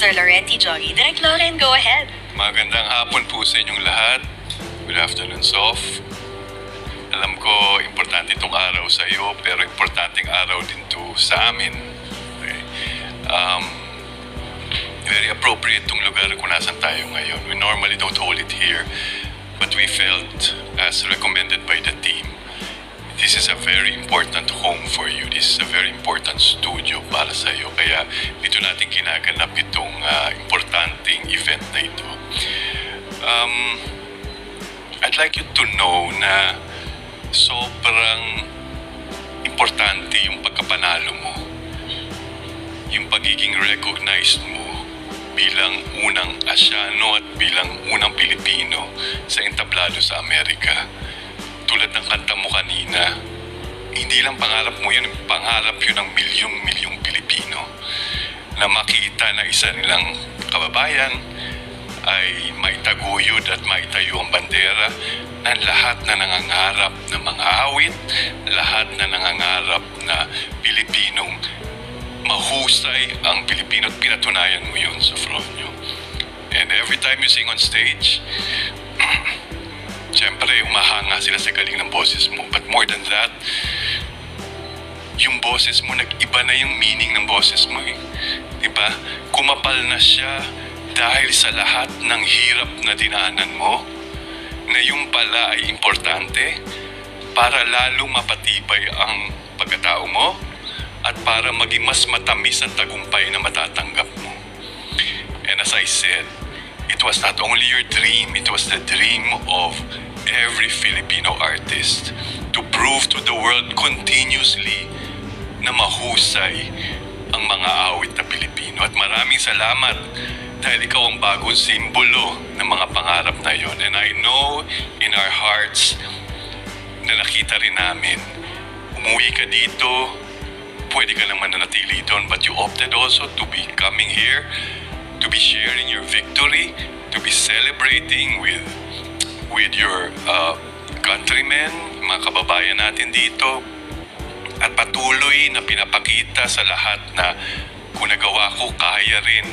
Mr. Laurenti Jogi. Direk Loren, go ahead. Magandang hapon po sa inyong lahat. Good afternoon, Sof. Alam ko, importante itong araw sa iyo, pero importanteng araw din to sa amin. Okay? Very appropriate itong lugar kung nasan tayo ngayon. We normally don't hold it here, but we felt, as recommended by the team, this is a very important home for you. This is a very important studio para sa iyo. Kaya dito natin kinaganap itong importanteng event na ito. I'd like you to know na sobrang importante yung pagkapanalo mo. Yung pagiging recognized mo bilang unang Asyano at bilang unang Pilipino sa entablado sa Amerika. Tulad ng kanta mo kanina, hindi lang pangarap mo yun, pangarap yun ng milyong-milyong Pilipino na makita na isa nilang kababayan ay maitaguyod at maitayo ang bandera ng lahat na nangangarap na mga awit, lahat na nangangarap na Pilipinong mahusay ang Pilipino at pinatunayan mo yun sa front nyo. And every time you sing on stage, siyempre, umahanga sila sa galing ng boses mo. But more than that, yung boses mo, nag-iba na yung meaning ng boses mo. Diba? Kumapal na siya dahil sa lahat ng hirap na dinaanan mo, na yung pala ay importante para lalong mapatibay ang pagkatao mo at para maging mas matamis ang tagumpay na matatanggap mo. And as I said, it was not only your dream, it was the dream of every Filipino artist to prove to the world continuously na mahusay ang mga awit na Pilipino. At maraming salamat dahil ikaw ang bagong simbolo ng mga pangarap na yon. And I know in our hearts na nakita rin namin, umuwi ka dito, pwede ka naman nanatili doon, but you opted also to be coming here, to be sharing your victory, to be celebrating with your countrymen, mga kababayan natin dito, at patuloy na pinapakita sa lahat na kung nagawa ko, kaya rin.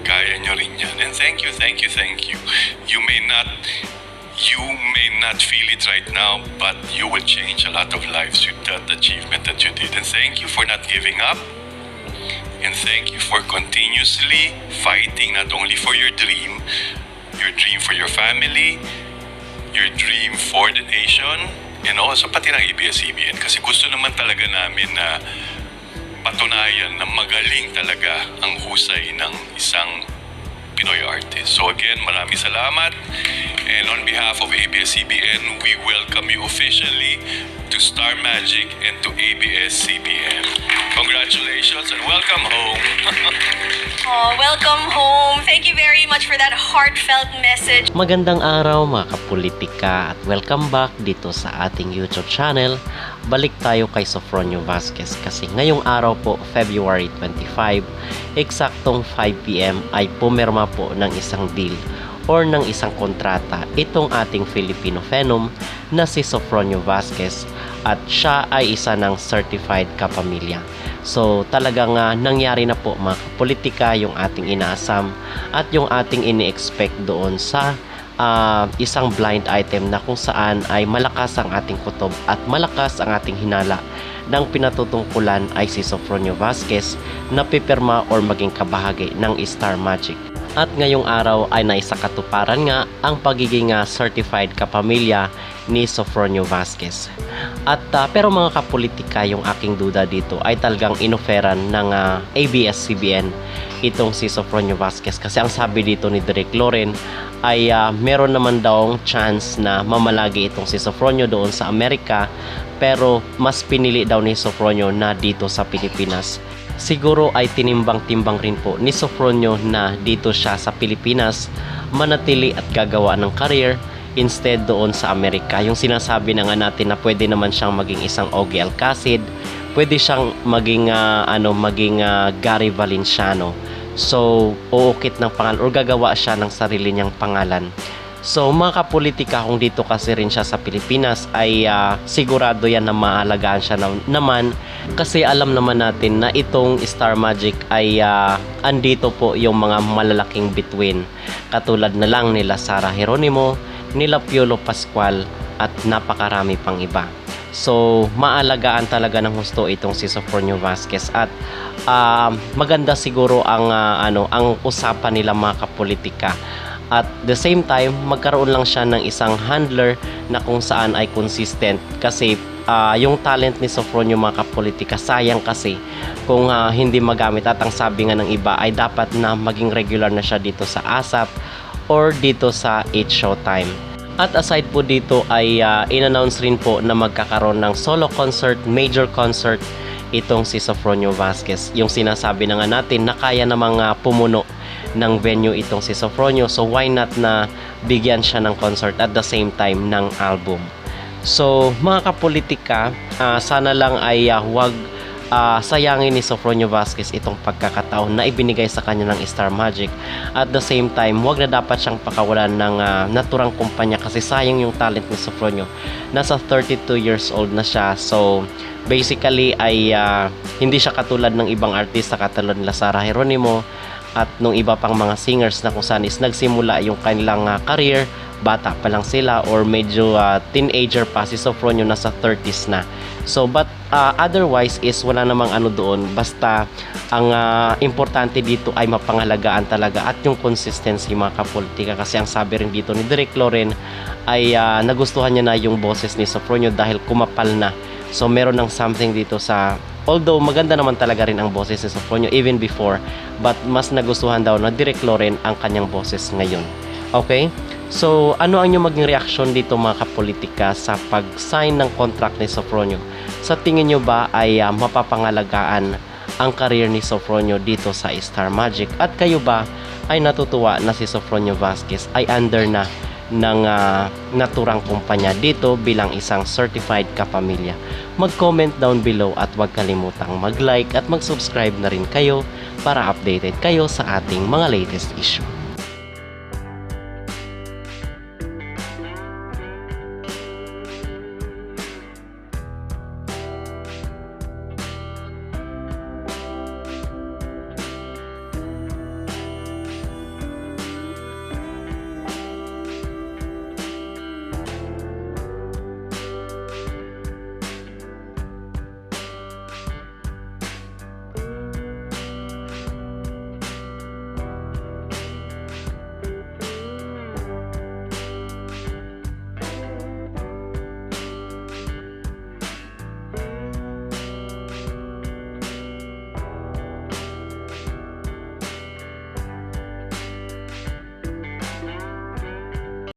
Kaya nyo rin yan. And thank you, thank you, thank you. You may not feel it right now, but you will change a lot of lives with that achievement that you did. And thank you for not giving up. And thank you for continuously fighting not only for your dream for your family, your dream for the nation, and also pati ng ABS-CBN. Kasi gusto naman talaga namin na patunayan na magaling talaga ang husay ng isang Pinoy artist. So again, maraming salamat. And on behalf of ABS-CBN, we welcome you officially to Star Magic and to ABS-CBN. Congratulations and welcome home. Oh, welcome home. Thank you very much for that heartfelt message. Magandang araw mga kapolitika at welcome back dito sa ating YouTube channel. Balik tayo kay Sofronio Vasquez kasi ngayong araw po, February 25, eksaktong 5 PM ay pumirma po ng isang deal or ng isang kontrata itong ating Filipino phenom na si Sofronio Vasquez at siya ay isa ng certified kapamilya. So talagang nangyari na po mga kapolitika yung ating inaasam at yung ating ini-expect doon sa isang blind item na kung saan ay malakas ang ating kutob at malakas ang ating hinala ng pinatutungkulan ay si Sofronio Vasquez na pipirma or maging kabahagi ng Star Magic. At ngayong araw ay naisakatuparan nga ang pagiging certified kapamilya ni Sofronio Vasquez. At pero mga kapolitika, yung aking duda dito ay talagang inoferan ng ABS-CBN itong si Sofronio Vasquez kasi ang sabi dito ni Direk Loren ay meron naman daw chance na mamalagi itong si Sofronio doon sa Amerika, pero mas pinili daw ni Sofronio na dito sa Pilipinas. Siguro ay tinimbang-timbang rin po ni Sofronio na dito siya sa Pilipinas manatili at gagawa ng career instead doon sa Amerika. Yung sinasabi na nga natin na pwede naman siyang maging isang Ogie Alcacid, pwede siyang maging Gary Valenciano. So uukit ng pangalan or gagawa siya ng sarili niyang pangalan So mga kapolitika, kung dito kasi rin siya sa Pilipinas ay sigurado yan na maalagaan siya naman, kasi alam naman natin na itong Star Magic ay andito po yung mga malalaking bituin, katulad na lang nila Sara Geronimo, nila Piolo Pascual at napakarami pang iba. So maalagaan talaga ng husto itong si Sofronio Vasquez, at maganda siguro ang ang usapan nila mga kapolitika. At the same time, magkaroon lang siya ng isang handler na kung saan ay consistent, kasi yung talent ni Sofronio mga kapolitika, sayang kasi kung hindi magamit. At ang sabi nga ng iba ay dapat na maging regular na siya dito sa ASAP or dito sa 8 Showtime. At aside po dito ay in-announce rin po na magkakaroon ng solo concert, major concert itong si Sofronio Vasquez. Yung sinasabi na nga natin na kaya namang pumuno ng venue itong si Sofronio, so why not na bigyan siya ng concert at the same time ng album. So mga kapolitika, sana lang ay huwag sayangin ni Sofronio Vasquez itong pagkakataon na ibinigay sa kanya ng Star Magic. At the same time, huwag na dapat siyang pakawalan ng naturang kumpanya, kasi sayang yung talent ni Sofronio. Nasa 32 years old na siya, so basically ay hindi siya katulad ng ibang artista katulad nila Sara Geronimo at nung iba pang mga singers na kung saan is nagsimula yung kanilang career, bata pa lang sila or medyo teenager pa. Si Sofronio nasa 30s na. So but otherwise is wala namang ano doon, basta ang importante dito ay mapangalagaan talaga at yung consistency mga kapolitika, kasi ang sabi rin dito ni Direk Loren ay nagustuhan niya na yung boses ni Sofronio dahil kumapal na. So meron ng something dito sa, although maganda naman talaga rin ang boses ni Sofronio even before, but mas nagustuhan daw na Direk Loren ang kanyang boses ngayon. Okay? So ano ang inyong maging reaksyon dito mga kapolitika sa pag-sign ng contract ni Sofronio? Sa tingin nyo ba ay mapapangalagaan ang career ni Sofronio dito sa Star Magic? At kayo ba ay natutuwa na si Sofronio Vasquez ay under na ng naturang kumpanya dito bilang isang certified kapamilya? Mag-comment down below at huwag kalimutang mag-like at mag-subscribe na rin kayo para updated kayo sa ating mga latest issue.